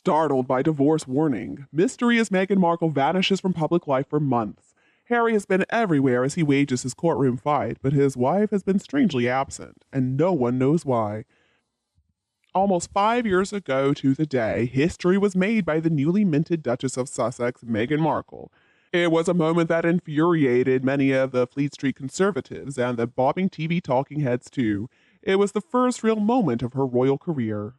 Startled by divorce warning. Mysterious Meghan Markle vanishes from public life for months. Harry has been everywhere as he wages his courtroom fight, but his wife has been strangely absent, and no one knows why. Almost 5 years ago to the day, history was made by the newly minted Duchess of Sussex, Meghan Markle. It was a moment that infuriated many of the Fleet Street conservatives and the bobbing TV talking heads too. It was the first real moment of her royal career.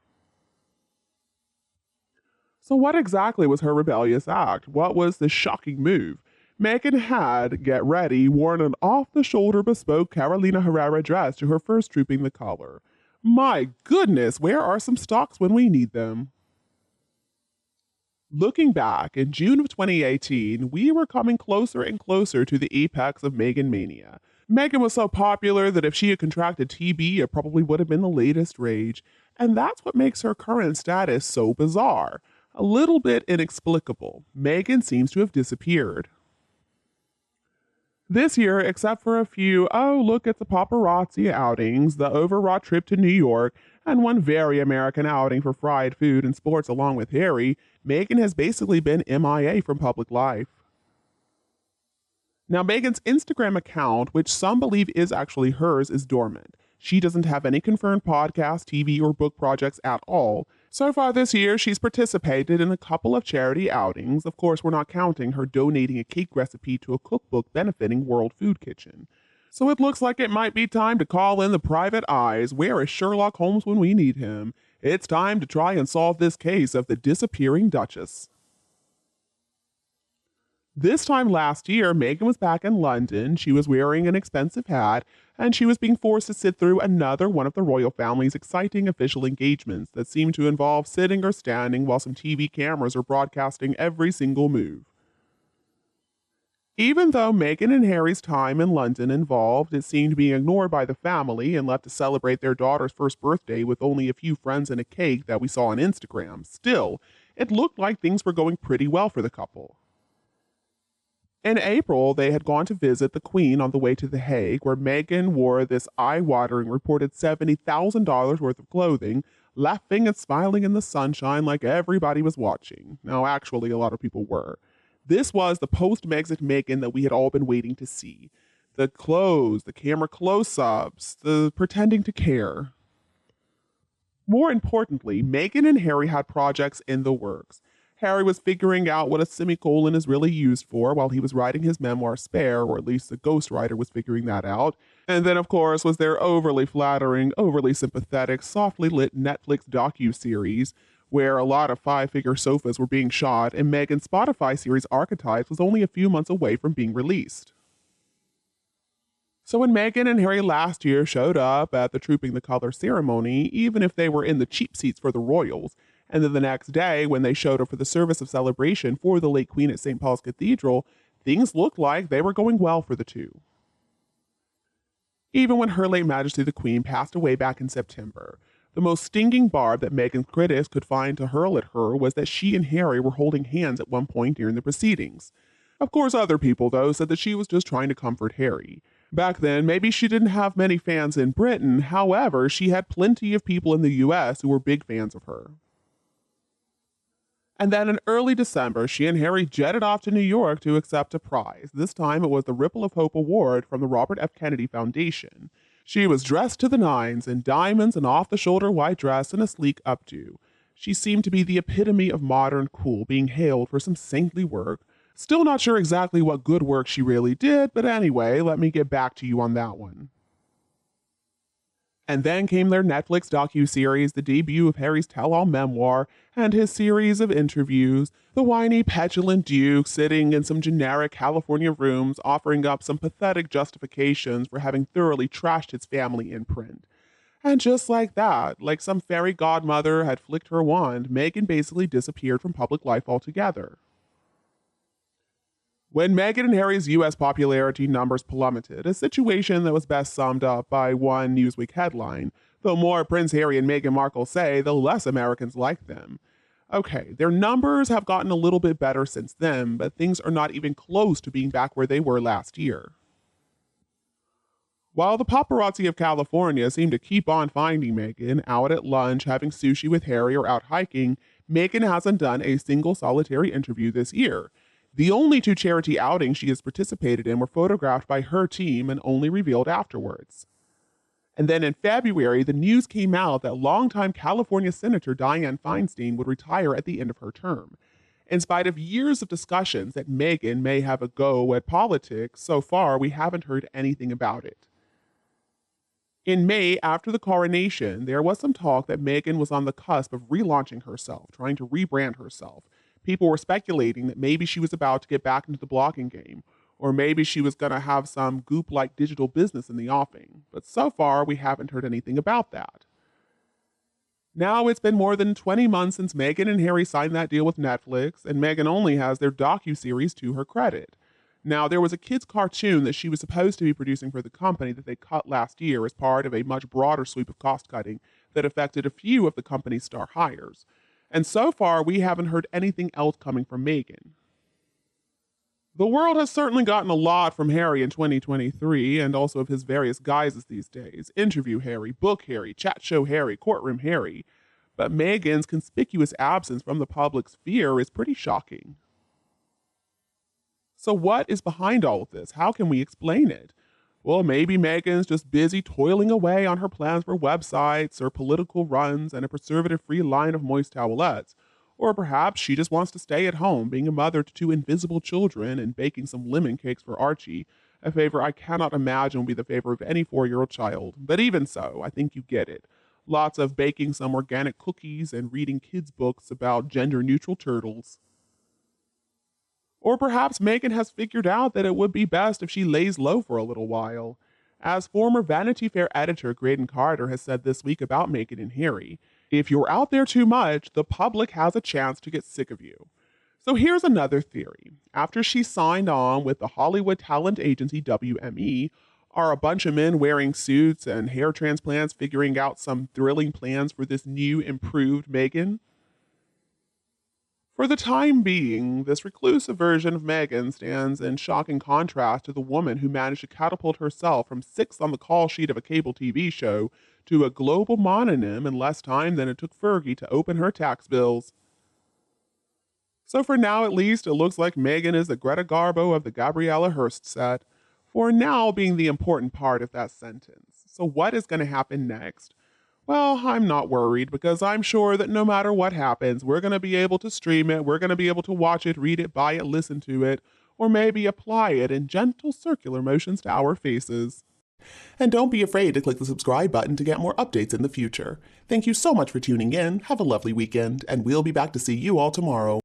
So what exactly was her rebellious act? What was the shocking move? Meghan had, get ready, worn an off-the-shoulder bespoke Carolina Herrera dress to her first Trooping the Color. My goodness, where are some stocks when we need them? Looking back, in June of 2018, we were coming closer and closer to the apex of Meghan mania. Meghan was so popular that if she had contracted TB, it probably would have been the latest rage. And that's what makes her current status so bizarre. A little bit inexplicable. Meghan seems to have disappeared. This year, except for a few, oh, look at the paparazzi outings, the overwrought trip to New York, and one very American outing for fried food and sports along with Harry, Meghan has basically been MIA from public life. Now, Meghan's Instagram account, which some believe is actually hers, is dormant. She doesn't have any confirmed podcast, TV, or book projects at all. So far this year, she's participated in a couple of charity outings. Of course, we're not counting her donating a cake recipe to a cookbook benefiting World Food Kitchen. So it looks like it might be time to call in the private eyes. Where is Sherlock Holmes when we need him? It's time to try and solve this case of the disappearing Duchess. This time last year, Meghan was back in London. She was wearing an expensive hat, and she was being forced to sit through another one of the royal family's exciting official engagements that seemed to involve sitting or standing while some TV cameras are broadcasting every single move. Even though Meghan and Harry's time in London involved it seemed being ignored by the family and left to celebrate their daughter's first birthday with only a few friends and a cake that we saw on Instagram, still, it looked like things were going pretty well for the couple. In April, they had gone to visit the Queen on the way to The Hague, where Meghan wore this eye-watering reported $70,000 worth of clothing, laughing and smiling in the sunshine like everybody was watching. Now, actually, a lot of people were. This was the post-Megxit Meghan that we had all been waiting to see. The clothes, the camera close-ups, the pretending to care. More importantly, Meghan and Harry had projects in the works. Harry was figuring out what a semicolon is really used for while he was writing his memoir Spare, or at least the ghostwriter was figuring that out. And then, of course, was their overly flattering, overly sympathetic, softly lit Netflix docu-series, where a lot of five-figure sofas were being shot, and Meghan's Spotify series Archetypes was only a few months away from being released. So when Meghan and Harry last year showed up at the Trooping the Color ceremony, even if they were in the cheap seats for the royals, and then the next day, when they showed up for the service of celebration for the late Queen at St. Paul's Cathedral, things looked like they were going well for the two. Even when Her Late Majesty the Queen passed away back in September, the most stinging barb that Meghan's critics could find to hurl at her was that she and Harry were holding hands at one point during the proceedings. Of course, other people, though, said that she was just trying to comfort Harry. Back then, maybe she didn't have many fans in Britain, however, she had plenty of people in the US who were big fans of her. And then in early December, she and Harry jetted off to New York to accept a prize. This time it was the Ripple of Hope Award from the Robert F. Kennedy Foundation. She was dressed to the nines in diamonds, an off-the-shoulder white dress, and a sleek updo. She seemed to be the epitome of modern cool, being hailed for some saintly work. Still not sure exactly what good work she really did, but anyway, let me get back to you on that one. And then came their Netflix docu-series, the debut of Harry's tell-all memoir, and his series of interviews, the whiny, petulant Duke sitting in some generic California rooms offering up some pathetic justifications for having thoroughly trashed his family in print. And just like that, like some fairy godmother had flicked her wand, Meghan basically disappeared from public life altogether. When Meghan and Harry's US popularity numbers plummeted, a situation that was best summed up by one Newsweek headline, the more Prince Harry and Meghan Markle say, the less Americans like them. Okay, their numbers have gotten a little bit better since then, but things are not even close to being back where they were last year. While the paparazzi of California seem to keep on finding Meghan, out at lunch, having sushi with Harry, or out hiking, Meghan hasn't done a single solitary interview this year. The only two charity outings she has participated in were photographed by her team and only revealed afterwards. And then in February, the news came out that longtime California Senator Dianne Feinstein would retire at the end of her term. In spite of years of discussions that Meghan may have a go at politics, so far we haven't heard anything about it. In May, after the coronation, there was some talk that Meghan was on the cusp of relaunching herself, trying to rebrand herself. People were speculating that maybe she was about to get back into the blogging game, or maybe she was going to have some Goop-like digital business in the offing. But so far, we haven't heard anything about that. Now it's been more than 20 months since Meghan and Harry signed that deal with Netflix, and Meghan only has their docuseries to her credit. Now, there was a kids' cartoon that she was supposed to be producing for the company that they cut last year as part of a much broader sweep of cost-cutting that affected a few of the company's star hires. And so far, we haven't heard anything else coming from Meghan. The world has certainly gotten a lot from Harry in 2023, and also of his various guises these days. Interview Harry, book Harry, chat show Harry, courtroom Harry. But Meghan's conspicuous absence from the public sphere is pretty shocking. So what is behind all of this? How can we explain it? Well, maybe Meghan's just busy toiling away on her plans for websites or political runs and a preservative-free line of moist towelettes. Or perhaps she just wants to stay at home, being a mother to two invisible children and baking some lemon cakes for Archie, a favor I cannot imagine will be the favor of any 4-year-old child. But even so, I think you get it. Lots of baking some organic cookies and reading kids' books about gender-neutral turtles. Or perhaps Meghan has figured out that it would be best if she lays low for a little while. As former Vanity Fair editor Graydon Carter has said this week about Meghan and Harry, if you're out there too much, the public has a chance to get sick of you. So here's another theory. After she signed on with the Hollywood talent agency WME, are a bunch of men wearing suits and hair transplants figuring out some thrilling plans for this new, improved Meghan? For the time being, this reclusive version of Meghan stands in shocking contrast to the woman who managed to catapult herself from 6th on the call sheet of a cable TV show to a global mononym in less time than it took Fergie to open her tax bills. So for now at least, it looks like Meghan is the Greta Garbo of the Gabriella Hearst set, for now being the important part of that sentence. So what is going to happen next? Well, I'm not worried because I'm sure that no matter what happens, we're going to be able to stream it, we're going to be able to watch it, read it, buy it, listen to it, or maybe apply it in gentle circular motions to our faces. And don't be afraid to click the subscribe button to get more updates in the future. Thank you so much for tuning in, have a lovely weekend, and we'll be back to see you all tomorrow.